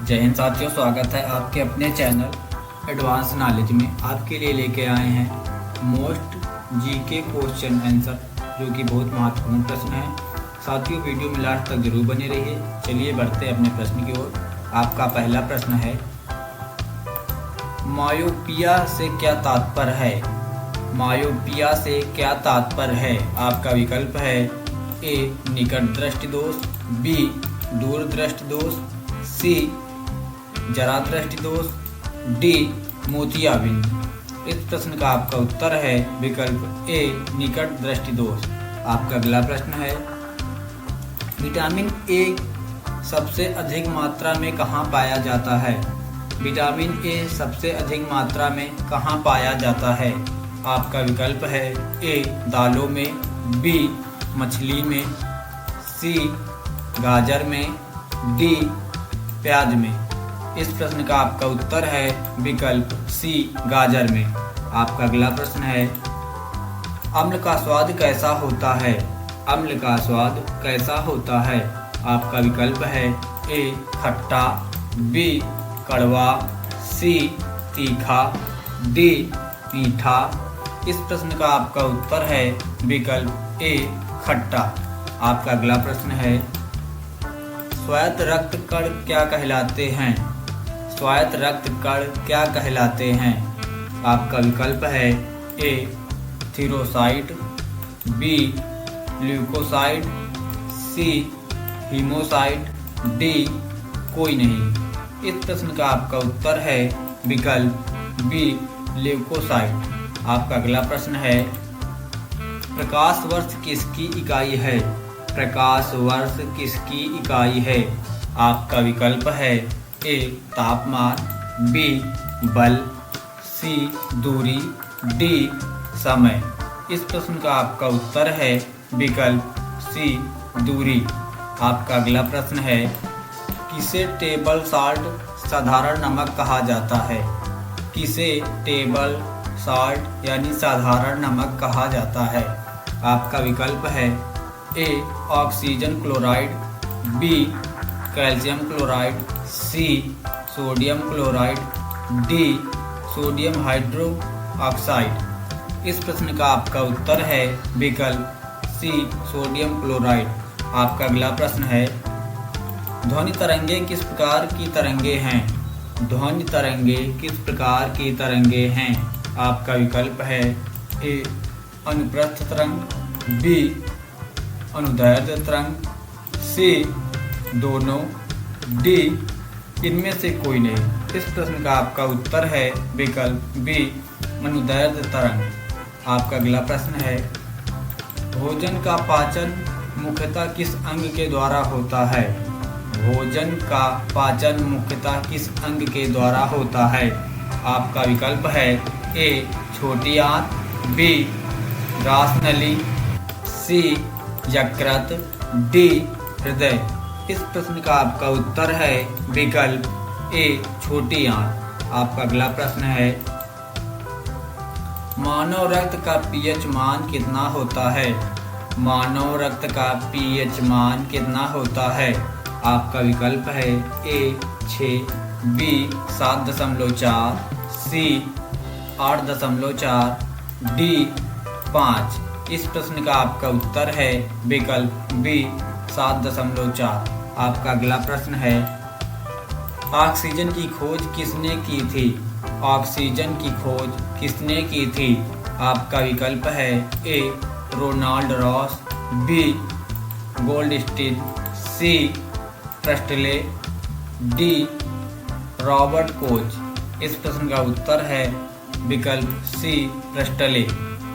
जय हिंद साथियों, स्वागत है आपके अपने चैनल एडवांस नॉलेज में। आपके लिए लेके आए हैं मोस्ट जीके क्वेश्चन आंसर, जो कि बहुत महत्वपूर्ण प्रश्न है। साथियों, वीडियो में लास्ट तक जरूर बने रहिए। चलिए बढ़ते हैं अपने प्रश्न की ओर। आपका पहला प्रश्न है, मायोपिया से क्या तात्पर्य है? मायोपिया से क्या तात्पर्य है? आपका विकल्प है ए निकट दृष्टि दोष, बी दूर दृष्टि दोष, सी जरा दृष्टि दोष, डी मोतियाबिंद। इस प्रश्न का आपका उत्तर है विकल्प ए निकट दृष्टि दोष। आपका अगला प्रश्न है, विटामिन ए सबसे अधिक मात्रा में कहाँ पाया जाता है? विटामिन ए सबसे अधिक मात्रा में कहाँ पाया जाता है? आपका विकल्प है ए दालों में, बी मछली में, सी गाजर में, डी प्याज में। इस प्रश्न का आपका उत्तर है विकल्प सी गाजर में। आपका अगला प्रश्न है, अम्ल का स्वाद कैसा होता है? अम्ल का स्वाद कैसा होता है? आपका विकल्प है ए खट्टा, बी कड़वा, सी तीखा, डी मीठा। इस प्रश्न का आपका उत्तर है विकल्प ए खट्टा। आपका अगला प्रश्न है, स्वायत्त रक्त कण क्या कहलाते हैं? स्वायत्त रक्त कण क्या कहलाते हैं? आपका विकल्प है ए थीरोसाइट, बी ल्यूकोसाइट, सी हीमोसाइट, डी कोई नहीं। इस प्रश्न का आपका उत्तर है विकल्प बी ल्यूकोसाइट। आपका अगला प्रश्न है, प्रकाश वर्ष किसकी इकाई है? प्रकाश वर्ष किसकी इकाई है? आपका विकल्प है ए तापमान, बी बल, सी दूरी, डी समय। इस प्रश्न का आपका उत्तर है विकल्प सी दूरी। आपका अगला प्रश्न है, किसे टेबल साल्ट साधारण नमक कहा जाता है? किसे टेबल साल्ट यानी साधारण नमक कहा जाता है? आपका विकल्प है A oxygen chloride, B calcium chloride, C sodium chloride, D sodium hydroxide. इस प्रश्न का आपका उत्तर है विकल्प सी सोडियम क्लोराइड। आपका अगला प्रश्न है, ध्वनि तरंगे किस प्रकार की तरंगे हैं? ध्वनि तरंगे किस प्रकार की तरंगे हैं? आपका विकल्प है ए अनुप्रस्थ तरंग, बी अनुदैर्ध्य तरंग, सी दोनों, डी इनमें से कोई नहीं। इस प्रश्न का आपका उत्तर है विकल्प बी अनुदैर्ध्य तरंग। आपका अगला प्रश्न है, भोजन का पाचन मुख्यतः किस अंग के द्वारा होता है? भोजन का पाचन मुख्यतः किस अंग के द्वारा होता है? आपका विकल्प है ए छोटी आंत, बी रासनली, सी यकृत, डी हृदय। इस प्रश्न का आपका उत्तर है विकल्प ए छोटी आंत। आपका अगला प्रश्न है, मानव रक्त का पीएच मान कितना होता है? मानव रक्त का पीएच मान कितना होता है? आपका विकल्प है ए 6, बी 7.4, सी 8.4, डी 5। इस प्रश्न का आपका उत्तर है विकल्प बी 7.4। आपका अगला प्रश्न है, ऑक्सीजन की खोज किसने की थी? ऑक्सीजन की खोज किसने की थी? आपका विकल्प है ए रोनाल्ड रॉस, बी गोल्डस्टीन, सी प्रेस्टले, डी रॉबर्ट कोच। इस प्रश्न का उत्तर है विकल्प सी प्रेस्टले।